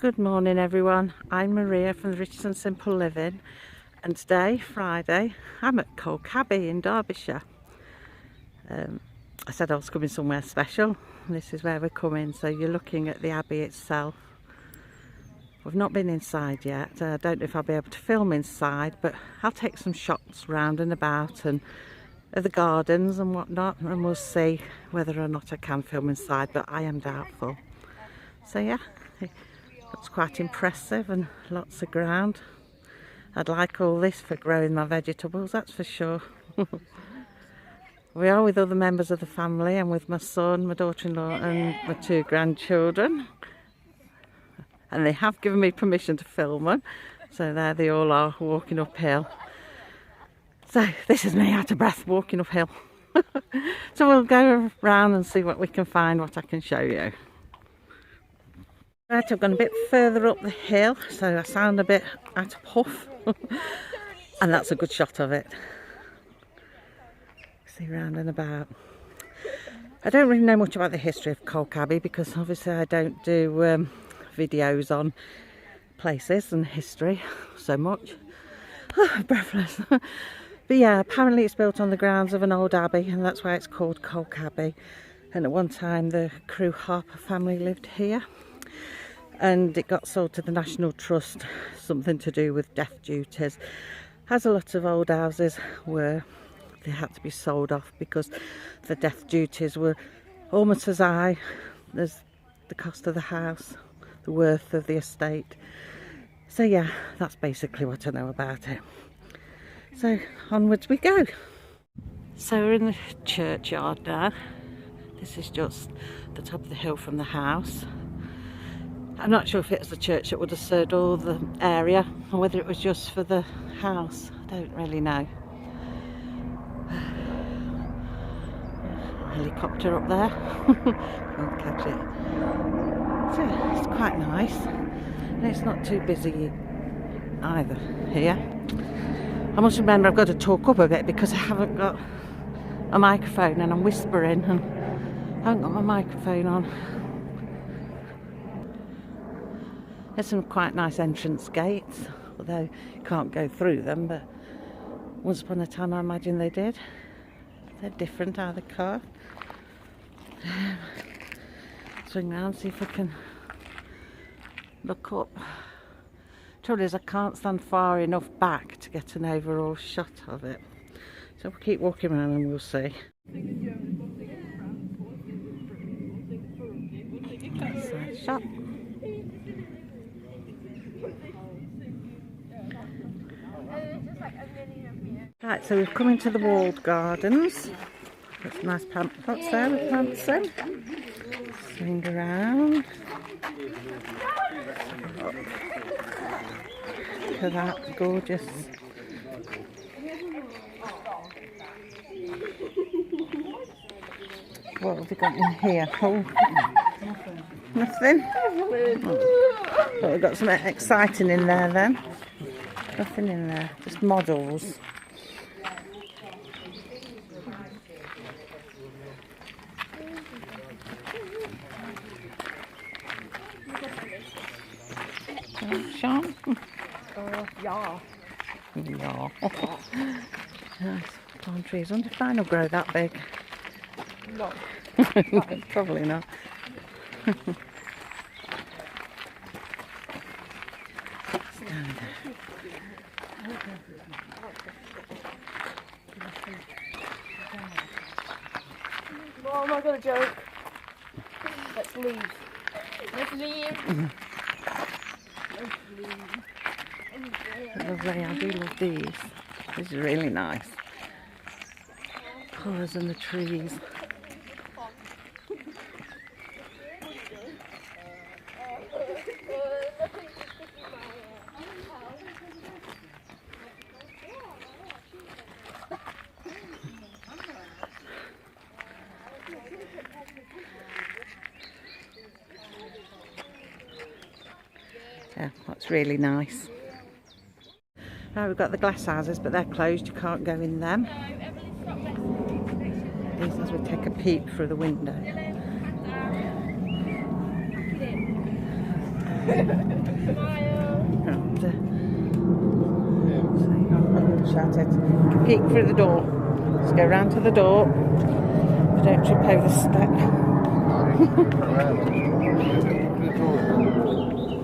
Good morning everyone, I'm Maria from the Rich and Simple Living, and today, Friday, I'm at Calke Abbey in Derbyshire. I said I was coming somewhere special, and this is where we're coming. So you're looking at the Abbey itself. We've not been inside yet. I don't know if I'll be able to film inside, but I'll take some shots round and about and of the gardens and whatnot, and we'll see whether or not I can film inside, but I am doubtful. So yeah, it's quite impressive and lots of ground. I'd like all this for growing my vegetables, that's for sure. We are with other members of the family and with my son, my daughter-in-law and my two grandchildren. And they have given me permission to film them. So there they all are, walking uphill. So this is me out of breath walking uphill. So we'll go around and see what we can find, what I can show you. Right, I've gone a bit further up the hill, so I sound a bit out of puff. And that's a good shot of it. See round and about. I don't really know much about the history of Calke Abbey because obviously I don't do videos on places and history so much. Breathless. But yeah, apparently it's built on the grounds of an old abbey, and that's why it's called Calke Abbey. And at one time the Crewe Harper family lived here, and it got sold to the National Trust, something to do with death duties, as a lot of old houses were. They had to be sold off because the death duties were almost as high as the cost of the house, the worth of the estate. So yeah, that's basically what I know about it. So onwards we go. So we're in the churchyard now. This is just the top of the hill from the house. I'm not sure if it was the church that would have served all the area or whether it was just for the house. I don't really know. Helicopter up there. Can't catch it. So it's quite nice, and it's not too busy either here. I must remember I've got to talk up a bit because I haven't got a microphone and I'm whispering and I haven't got my microphone on. There's some quite nice entrance gates, although you can't go through them, but once upon a time I imagine they did. They're different how they're carved. Swing round, see if I can look up. Trouble is I can't stand far enough back to get an overall shot of it. So we'll keep walking around and we'll see. Outside shop. Right, so we've come into the walled gardens. There's some nice plant pots there with plants in. Swing around. Look at that, gorgeous. What have we got in here? Oh, nothing. Oh, we've got something exciting in there then. Nothing in there, just models. Shaun? Yeah. Yeah. Nice palm trees. I wonder if mine will grow that big. No. Probably not. Stand there. Mom, I got a joke. Let's leave. Let's leave. Lovely, I do love these. This is really nice. Colours in the trees. Yeah, that's really nice. Now we've got the glass houses, but they're closed, you can't go in them. These as we take a peek through the window. Shout it. Peek through the door. Let's go round to the door. Don't trip over the step.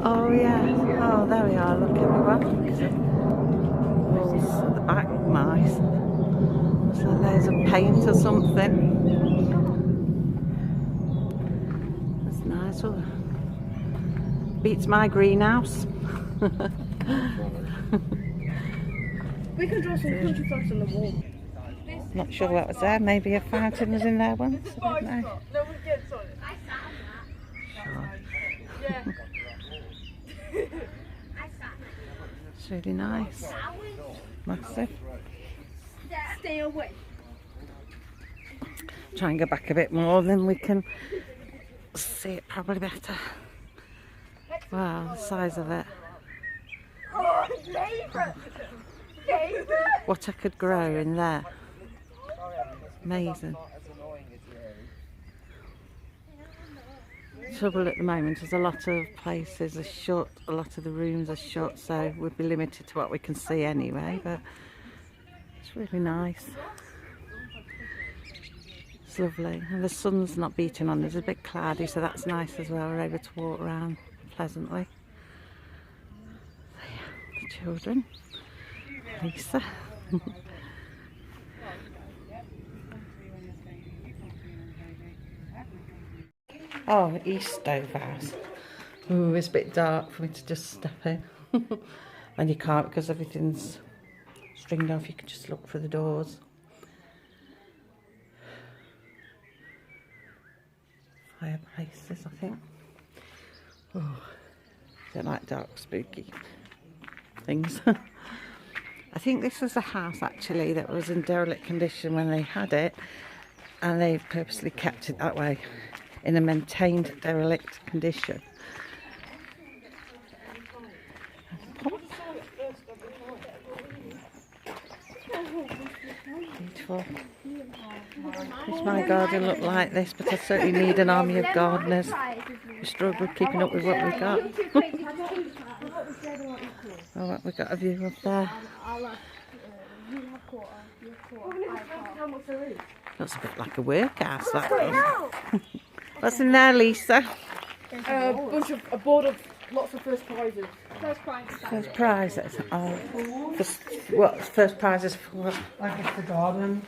Oh yeah. Oh, there we are. Look everyone. Walls at the back. Nice. So there's a paint or something. That's nice. Oh. Beats my greenhouse. We can draw some country flags on the wall. Not sure what was there. Maybe a fountain was in there once. I don't know. No one gets on it. Yeah. It's really nice. Massive. Stay away. Try and go back a bit more, then we can see it probably better. Wow, the size of it. Oh, favourite. What I could grow in there. Amazing. Trouble at the moment is a lot of places are shut, a lot of the rooms are shut, so we'll be limited to what we can see anyway, but it's really nice. It's lovely, and the sun's not beating on us. It's a bit cloudy, so that's nice as well. We're able to walk around pleasantly. So yeah, the children. Lisa. Oh, East Stove House. Ooh, it's a bit dark for me to just step in. And you can't because everything's stringed off. You can just look through the doors. Fireplaces, I think. Oh, don't like dark, spooky things. I think this was a house actually that was in derelict condition when they had it, and they've purposely kept it that way, in a maintained derelict condition. Beautiful. Does my garden look like this? But I certainly need an army of gardeners. We struggle keeping up with what we've got. Oh, what we got a view of there. Looks a bit like a workhouse, that does. What's in there, Lisa? A board of lots of first prizes. First prizes. Oh, first prizes for? I guess the garden.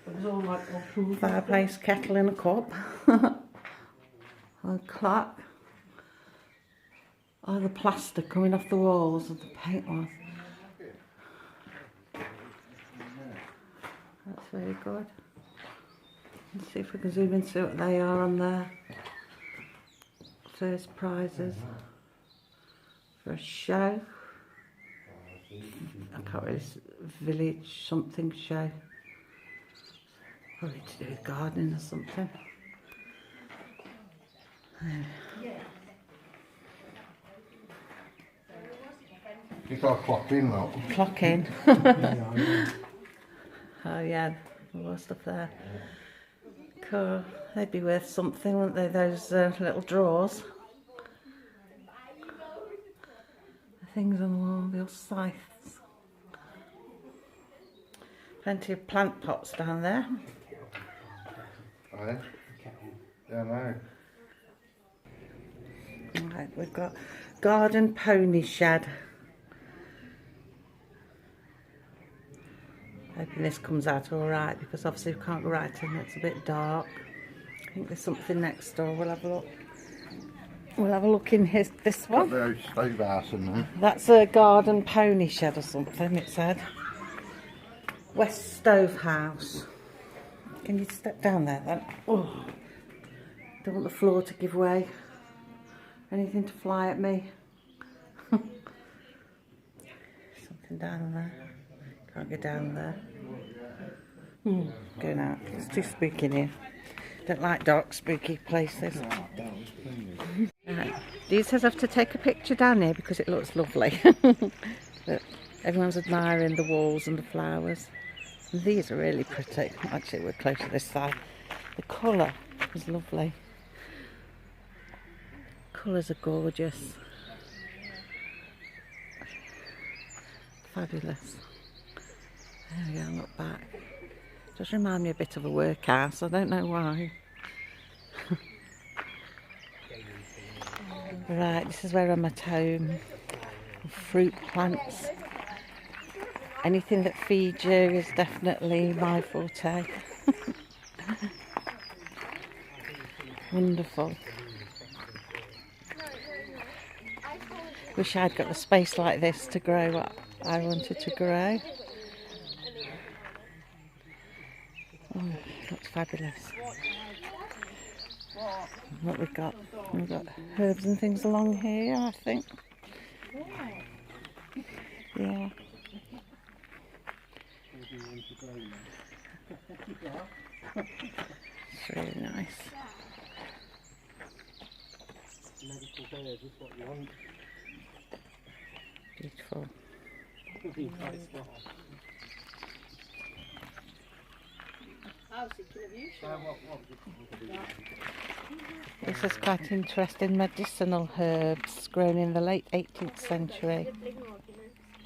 It was all like Fireplace, kettle and a cup. A clock. Oh, the plaster coming off the walls of the paint was. That's very good. Let's see if we can zoom in and see what they are on there. First prizes for a show. I can't really village something show. Probably to do with gardening or something. You got to clock in, though. Clock in. Oh yeah, all that stuff there. Cool. They'd be worth something, wouldn't they? Those little drawers. The things on the wall, the scythes. Plenty of plant pots down there. Right. Yeah, no. Right, we've got garden pony shed. Hoping this comes out all right, because obviously we can't go right in. It's a bit dark. I think there's something next door. We'll have a look. We'll have a look in this one. Got the stove house in there. That's a garden pony shed or something, it said. West Stove House. Can you step down there then? Oh, don't want the floor to give way. Anything to fly at me. Something down there. Can't go down there. Going out. It's too spooky in here. Don't like dark, spooky places. Dee says I have to take a picture down here because it looks lovely. But everyone's admiring the walls and the flowers. And these are really pretty. Actually, we're close to this side. The colour is lovely. Colours are gorgeous. Fabulous. There we go, look back. Does remind me a bit of a workhouse, I don't know why. Right, this is where I'm at home. Fruit plants. Anything that feeds you is definitely my forte. Wonderful. Wish I'd got the space like this to grow what I wanted to grow. Oh, looks fabulous. What we've got herbs and things along here, I think. Yeah. It's really nice. Beautiful. This is quite interesting medicinal herbs grown in the late 18th century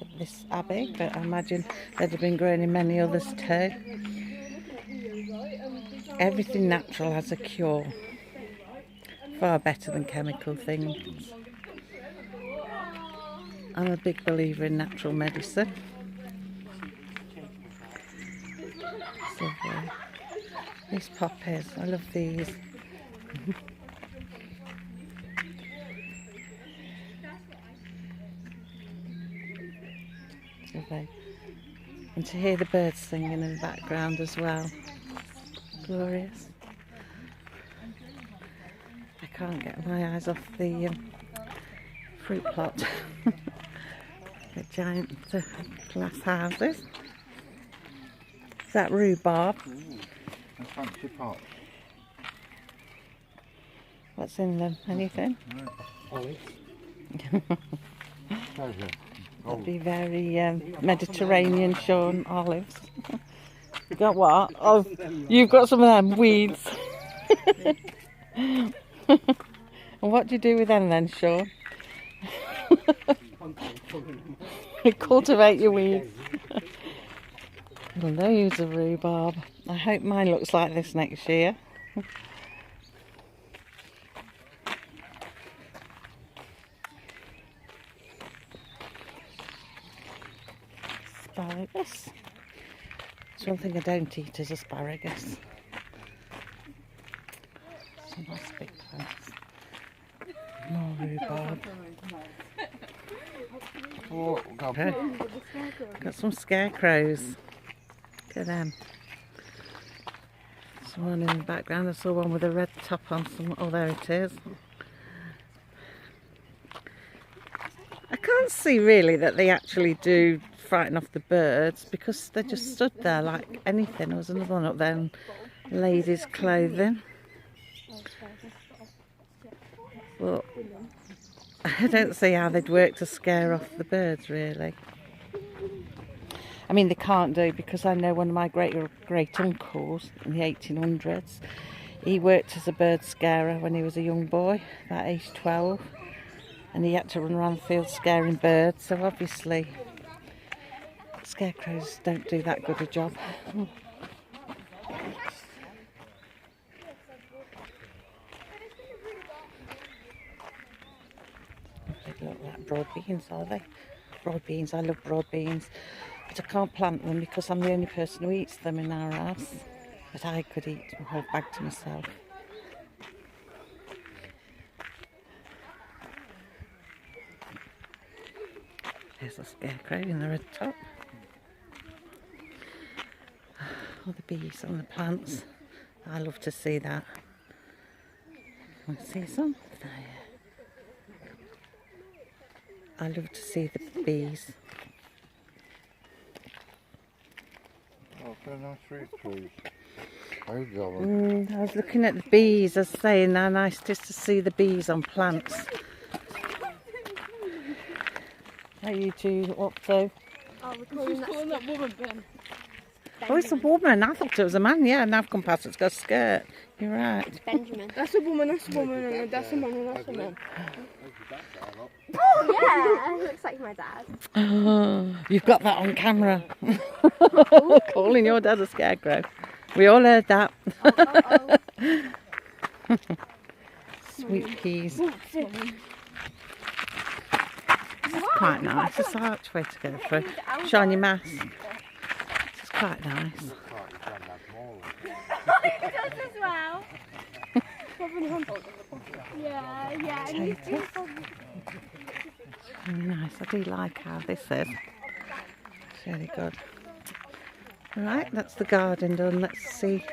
at this abbey, but I imagine they'd have been grown in many others too. Everything natural has a cure, far better than chemical things. I'm a big believer in natural medicine. So, these poppies, I love these. Lovely. And to hear the birds singing in the background as well. Glorious. I can't get my eyes off the fruit plot. The giant glass houses. Is that rhubarb? A fancy pot. What's in them? Anything? Olives. Treasure. That'd be very Mediterranean, Shaun. Olives. You got what? Oh, you've got some of them weeds. And what do you do with them then, Shaun? Cultivate your weeds. Loads of rhubarb. I hope mine looks like this next year. Asparagus. It's one thing I don't eat is asparagus. Some nice big plants. More rhubarb. Oh, Okay. Got some scarecrows. Look at them. Someone in the background. I saw one with a red top on. Oh, there it is. I can't see really that they actually do frighten off the birds because they just stood there like anything. There was another one up there in ladies' clothing. But I don't see how they'd work to scare off the birds really. I mean, they can't do, because I know one of my great uncles in the 1800s, he worked as a bird scarer when he was a young boy, about age 12, and he had to run around the field scaring birds, so obviously scarecrows don't do that good a job. They look like broad beans, are they? Broad beans, I love broad beans. But I can't plant them because I'm the only person who eats them in our house. But I could eat a whole bag to myself. There's a scarecrow in the red top. All the bees on the plants. I love to see that. Want to see some? There. I love to see the bees. Oh, so nice fruit trees. I was looking at the bees. I was saying how nice it is to see the bees on plants. What are you two up to? Oh, we're calling that woman, Ben. Oh, it's a woman. I thought it was a man. Yeah, now I've come past. It's got a skirt. You're right. Benjamin. That's a woman, and that's a man, and that's a man. Yeah, looks like my dad. You've got that on camera. Calling your dad a scarecrow. We all heard that. Sweet peas. This is quite nice. It's an archway to go through. Shine your mask. This is quite nice. It does as well. Yeah. Potatoes. Very nice. I do like how this is. It's really good. Right, that's the garden done. Let's see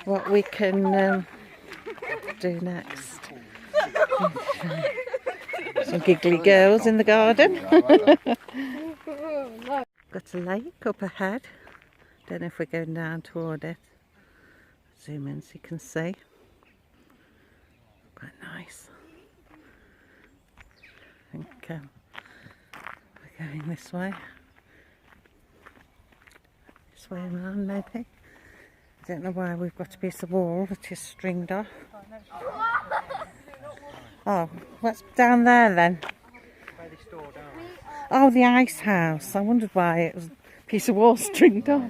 what we can do next. Some giggly girls in the garden. Got a lake up ahead. Don't know if we're going down toward it. Zoom in so you can see. Quite nice. I think we're going this way. This way around maybe. I don't know why we've got a piece of wall that is stringed off. Oh, what's down there then? Oh, the ice house. I wondered why it was a piece of wall stringed off.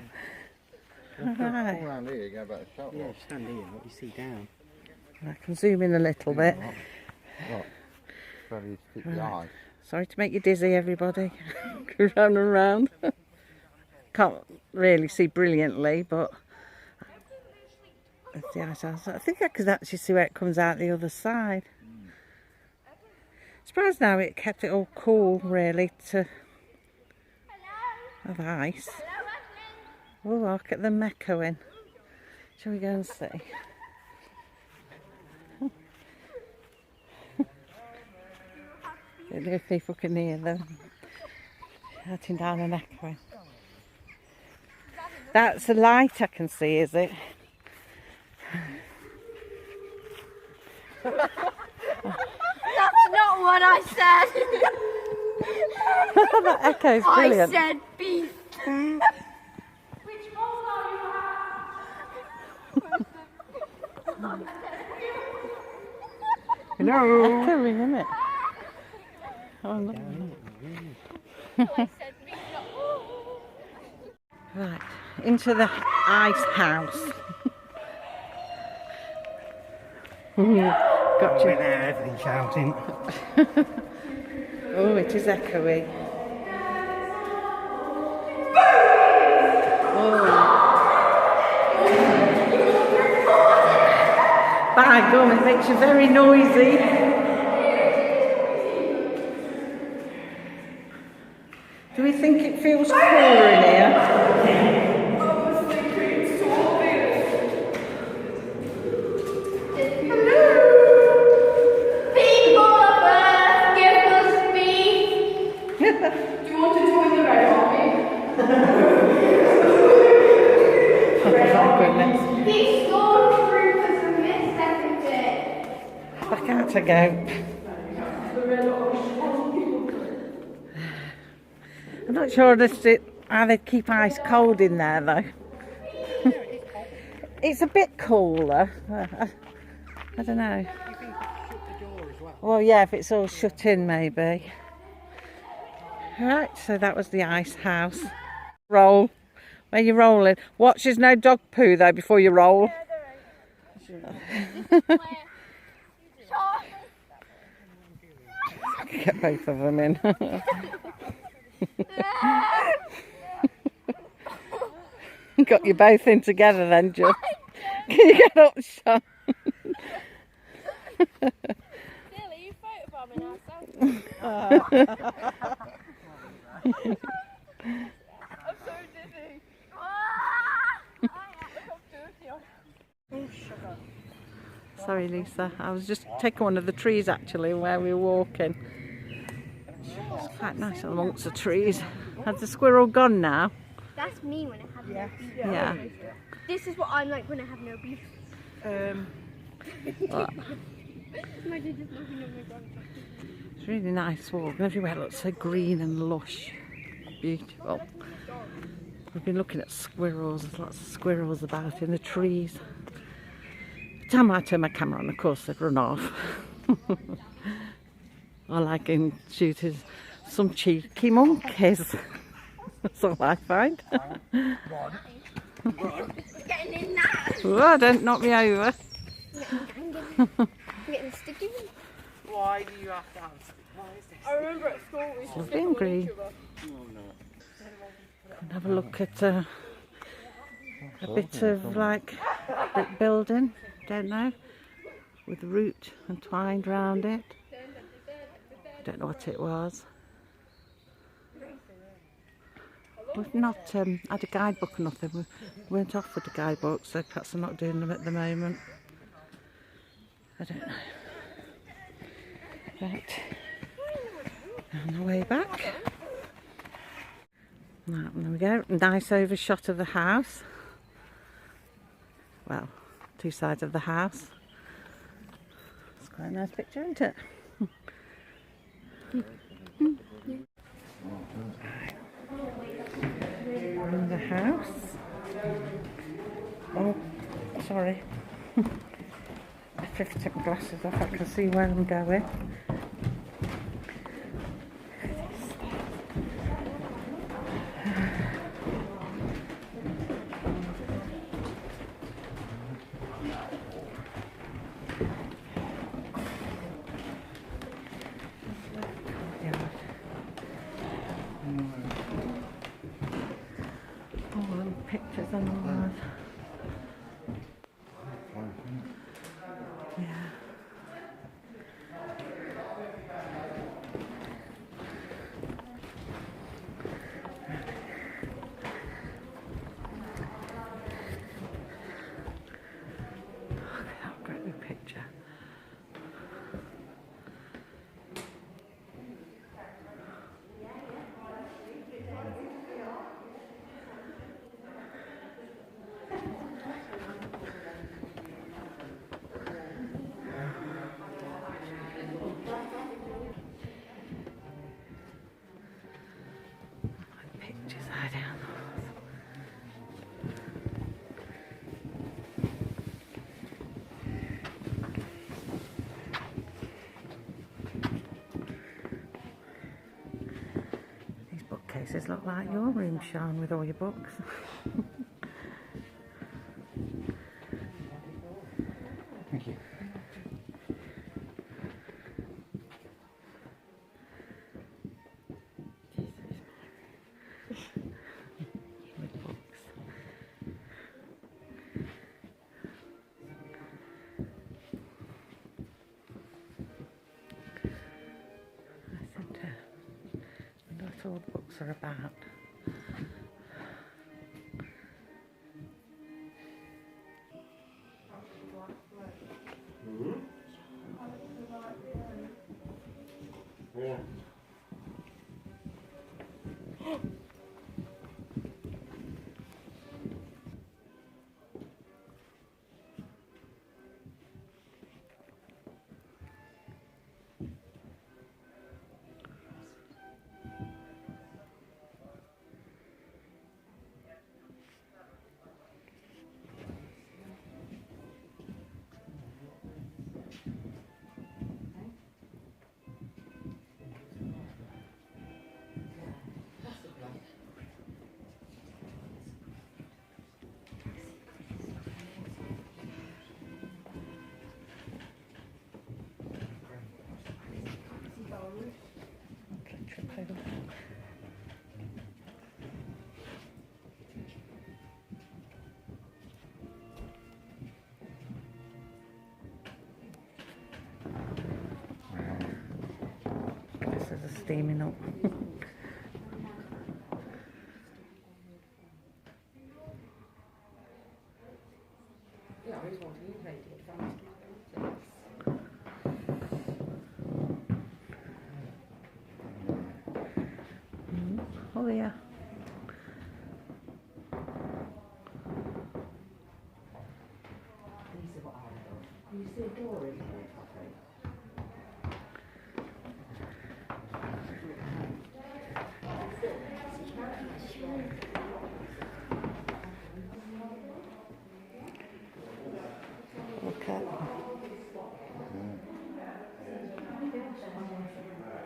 Come around here, go back to shop. Yeah, stand here, what you see down. I can zoom in a little bit. Look, ready to stick your eye. Sorry to make you dizzy, everybody. Go round and round. Can't really see brilliantly, but that's the ice house. I think I could actually see where it comes out the other side. Surprised now it kept it all cool, really, to have ice. Oh, look at them echoing. Shall we go and see? Don't know if people can hear them shouting down and echoing. That's a light I can see, is it? That's not what I said. That echo's brilliant. I said beef. Hello! Echoing, isn't it? Oh, no. Right, into the ice house. Got you. There, everything shouting. Oh, it is echoey. Oh. By gum, it makes you very noisy. Do we think it feels cooler in here? Back out I go. I'm not sure how they keep ice cold in there though. It's a bit cooler. I don't know. Well, yeah, if it's all shut in maybe. Right, so that was the ice house. Roll. Where you rolling? Watch there's no dog poo though before you roll. Get both of them in. Got you both in together then, Jill. Can you get up, Shaun? Billy, you photobombing ourselves. I'm so dizzy. Sorry, Lisa. I was just taking one of the trees actually where we were walking. It's quite nice amongst the trees. Has the squirrel gone now? That's me when I have no beef. Yeah. This is what I'm like when I have no beef. What? Imagine just looking at my grandpa. It's really nice walk. Everywhere looks so green and lush. Beautiful. We've been looking at squirrels. There's lots of squirrels about in the trees. Every time I turn my camera on, of course, they've run off. All I can shoot is some cheeky monkeys. That's all I find. Getting in now. Oh, don't knock me over. I'm getting sticky. Why do you have to have... Why is this? I remember at school we used to Lovely stick and them on each green. other. Oh no. And have a look at a bit of like brick building, don't know, with root entwined round it. I don't know what it was. We've not had a guidebook or nothing. We weren't offered a guidebook, so perhaps I'm not doing them at the moment. I don't know. Right, on the way back. Right, there we go. Nice overshot of the house. Well, two sides of the house. It's quite a nice picture, isn't it? In the house. Oh, sorry. I have to take my glasses off. I can see where I'm going. Pictures and all that. Yeah. Look at that great big picture. Pictures are down. These bookcases look like your room, Shaun, with all your books. Thank you. With books. I wonder what all the books are about. Trip over there. This is a steaming up. Oh yeah.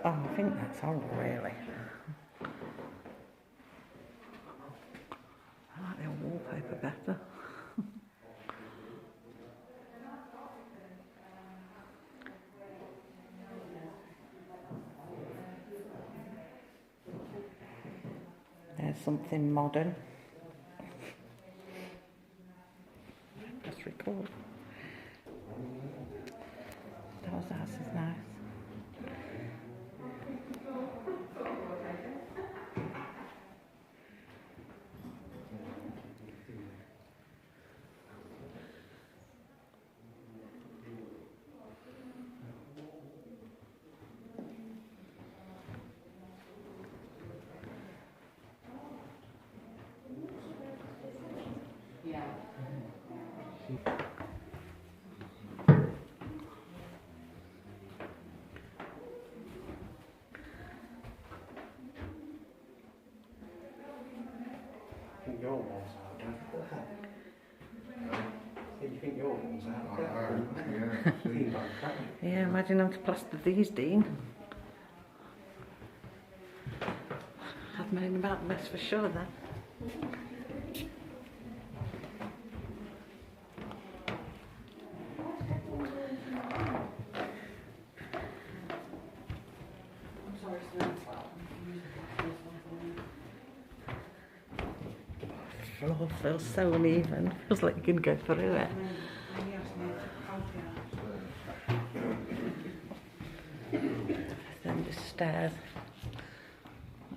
Oh, I think that's horrible, really. I like the old wallpaper better. There's something modern. Press record. Doll's house is nice. Your wall's out, don't you? You think your wall's out? Yeah, imagine having to plaster these, Dean. I've moaned about the mess for sure then. The floor feels so uneven. Feels like you can go through it. Then the stairs.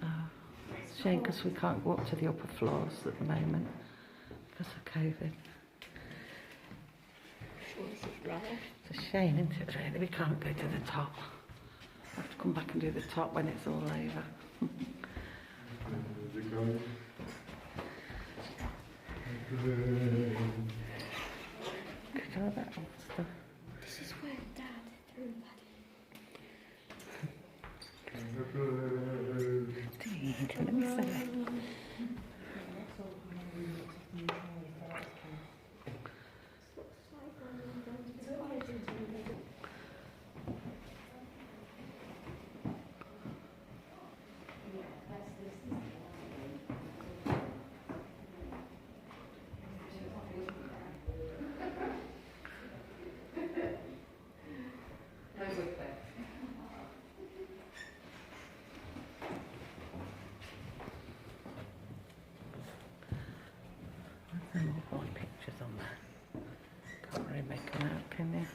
Oh, it's a shame because we can't go up to the upper floors at the moment because of COVID. It's a shame, isn't it, really? We can't go to the top. I have to come back and do the top when it's all over. Look at all that old stuff. This is where Dad threw Dean, let me see it. Pictures on there. Can't really make them out, can you?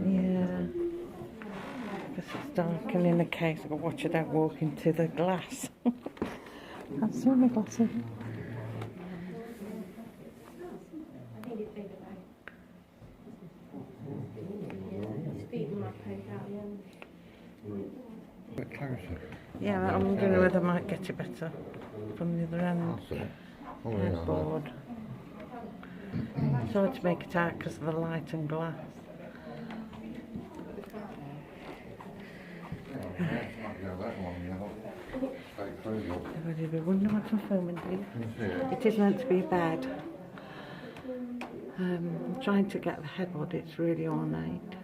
Yeah. Because it's dark and in the case I've got to watch I don't walk into the glass. Can't see my glasses. Yeah, I'm wondering whether I might get it better from the other end. Headboard. It's hard to make it out because of the light and glass. Everybody will be wondering what I'm filming, Dave. It is meant to be a bed. I'm trying to get the headboard, it's really ornate.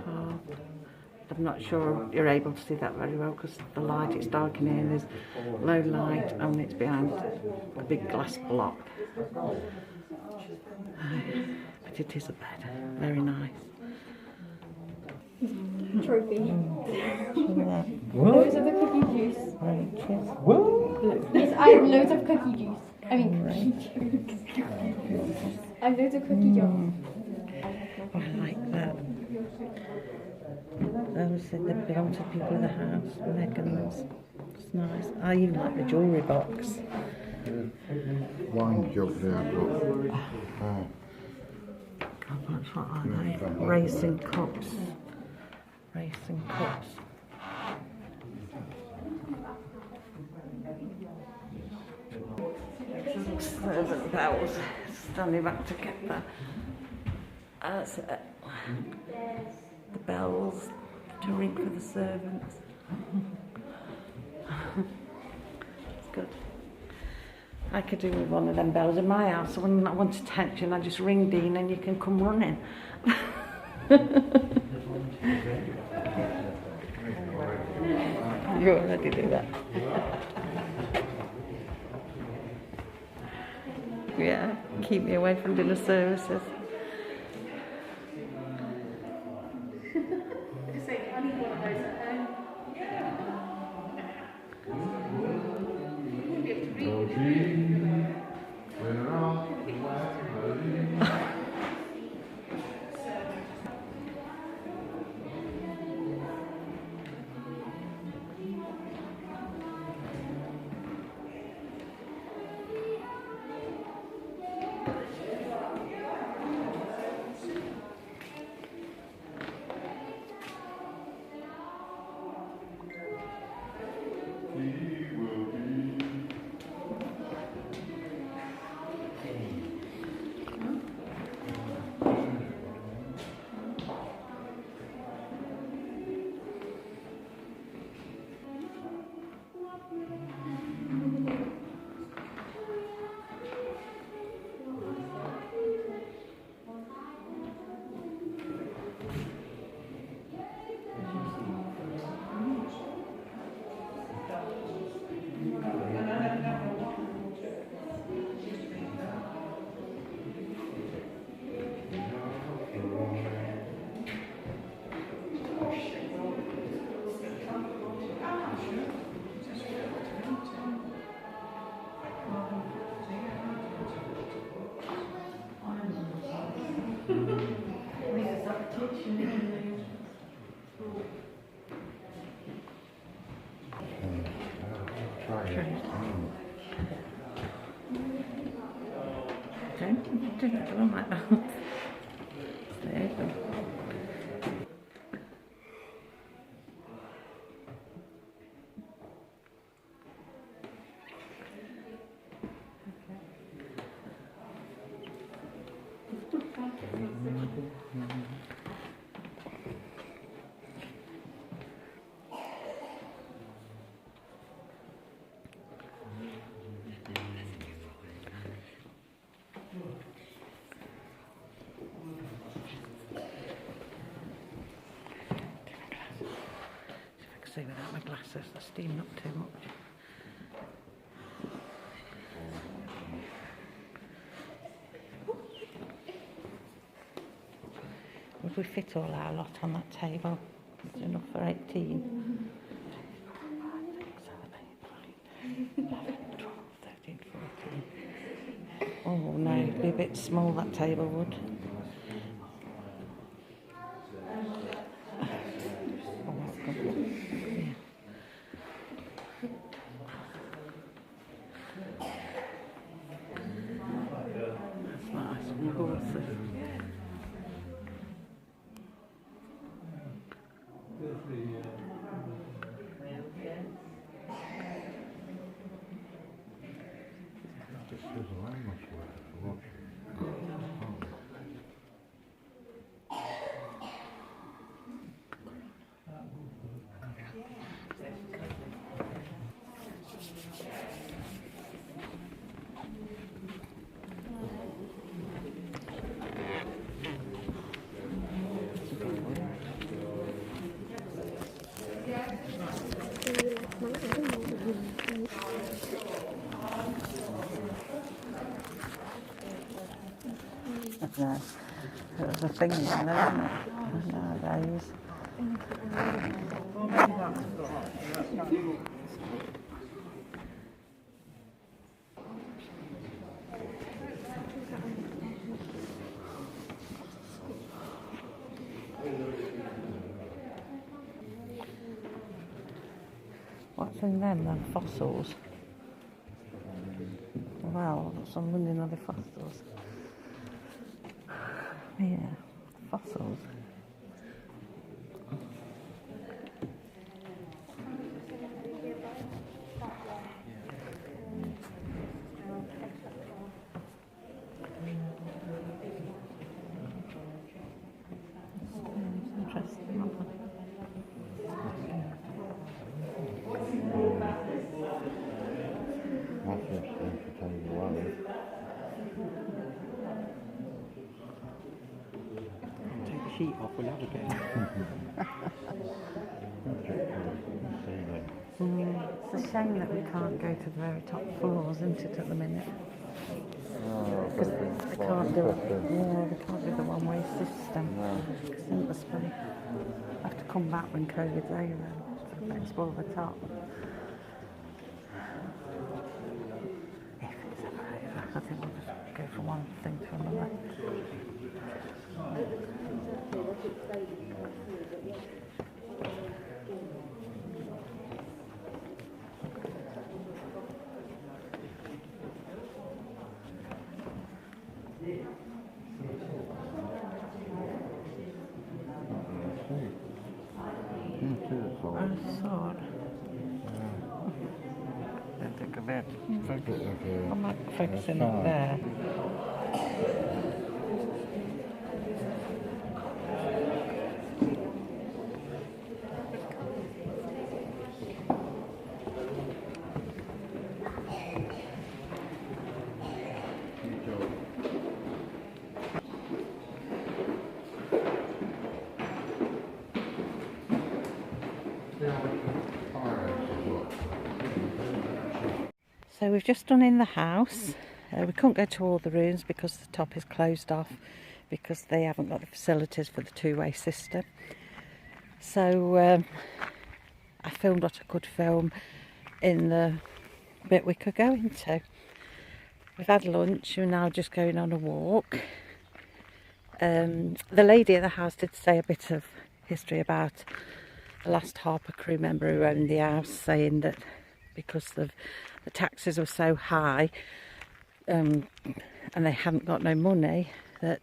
Carved. I'm not sure you're able to see that very well because the light, it's dark in here, there's low light and it's behind a big glass block. But it is a bed, very nice. Trophy. Loads of the cookie juice. Yes, I have loads of cookie juice. I mean, cookie juice. I have loads of cookie juice. I like that. Those that belong to people in the house, Megan's. It's nice. I even like the jewellery box. Wine jug there, look. God, what's what are they? Racing cups. Racing cups. Servant bells. Standing back to get the bells to ring for the servants. It's good. I could do with one of them bells in my house. So when I want attention, I just ring Dean and you can come running. You already do that. Yeah, keep me away from dinner services. Don't like that. There you go. See without my glasses, the steam not too much. Would we fit all our lot on that table? It's enough for 18. 11, 12, 13, 14. Oh no, it'd be a bit small, that table would. Yeah, it was a thing then, isn't it? Nowadays. What's in them then? Fossils? Wow, some wondering are the fossils. Yeah, fossils. Interesting. That's interesting to tell you. sheet off, we'll have a go. It's a shame that we can't go to the very top floors, isn't it, at the minute? Because they can't do it. Yeah, they can't do the one-way system. Because then it must be have to come back when COVID's over to explore the top. If it's ever over, I think we'll just go from one thing to another. I saw it. Don't think of it. I'm not focusing up there. So we've just done in the house. We couldn't go to all the rooms because the top is closed off because they haven't got the facilities for the two-way system. So I filmed what I could film in the bit we could go into. We've had lunch, we're now just going on a walk. The lady at the house did say a bit of history about the last Harper crew member who owned the house, saying that because the taxes were so high and they hadn't got no money, that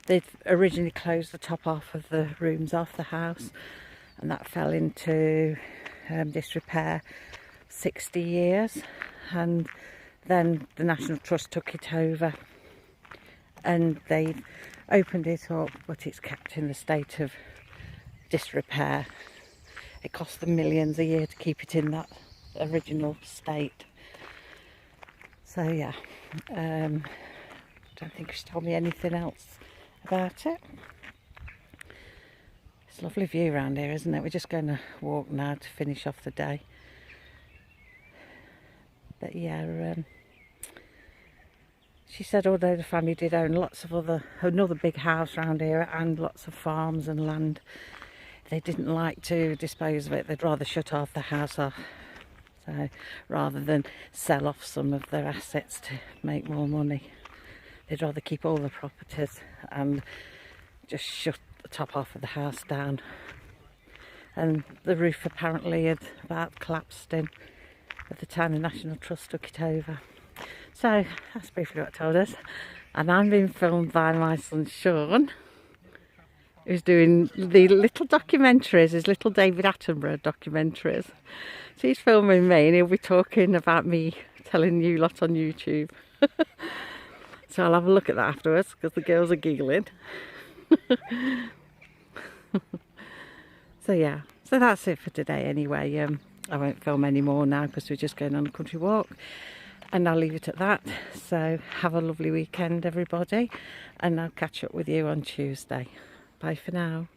they'd originally closed the top half of the rooms off the house, and that fell into disrepair 60 years, and then the National Trust took it over and they opened it up, but it's kept in the state of disrepair. It cost them millions a year to keep it in that original state. So yeah, don't think she's told me anything else about it. It's a lovely view around here, isn't it? We're just going to walk now to finish off the day. But yeah, she said although the family did own lots of another big house around here and lots of farms and land, they didn't like to dispose of it. They'd rather shut off the house off. So rather than sell off some of their assets to make more money, they'd rather keep all the properties and just shut the top half of the house down. And the roof apparently had about collapsed in at the time the National Trust took it over. So that's briefly what I told us. And I'm being filmed by my son Shaun, who's doing the little documentaries, his little David Attenborough documentaries. So he's filming me and he'll be talking about me telling you lot on YouTube. So I'll have a look at that afterwards because the girls are giggling. So yeah, so that's it for today anyway. I won't film any more now because we're just going on a country walk, and I'll leave it at that. So have a lovely weekend everybody, and I'll catch up with you on Tuesday. Bye for now.